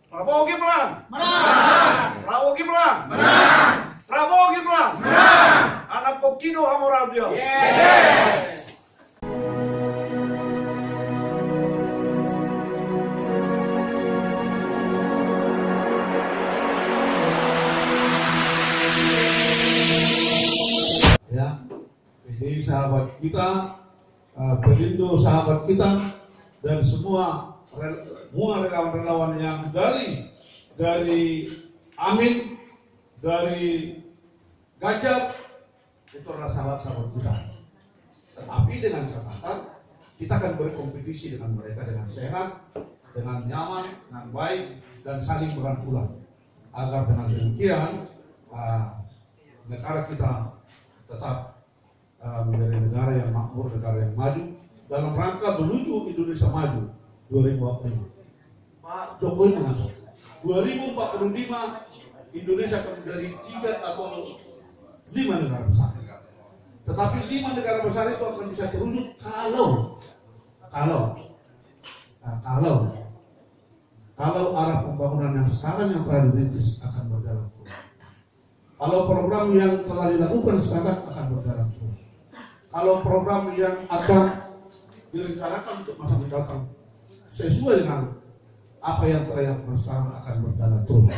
Prabowo Gibran. Menang. Prabowo Gibran. Menang. Prabowo Gibran. Menang. Anak Pokino Hammurabi. Yes. Ya, ini sahabat kita, Pelindo sahabat kita, dan semua relawan-relawan yang dari Amin, dari Ganjar, itu adalah sahabat-sahabat kita. Tetapi dengan catatan, kita akan berkompetisi dengan mereka dengan sehat, dengan nyaman, dengan baik, dan saling berangkulan. Agar dengan demikian, negara kita tetap menjadi negara yang makmur, negara yang maju dalam rangka menuju Indonesia maju 2045. Pak Jokowi mengatakan 2045 Indonesia akan menjadi 3 atau 5 negara besar. Tetapi 5 negara besar itu akan bisa terwujud kalau arah pembangunan yang sekarang yang telah dirintis akan berjalan terus. Kalau program yang telah dilakukan sekarang akan berjalan terus. Kalau program yang akan direncanakan untuk masa mendatang sesuai dengan apa yang telah dilakukan sekarang akan berjalan terus.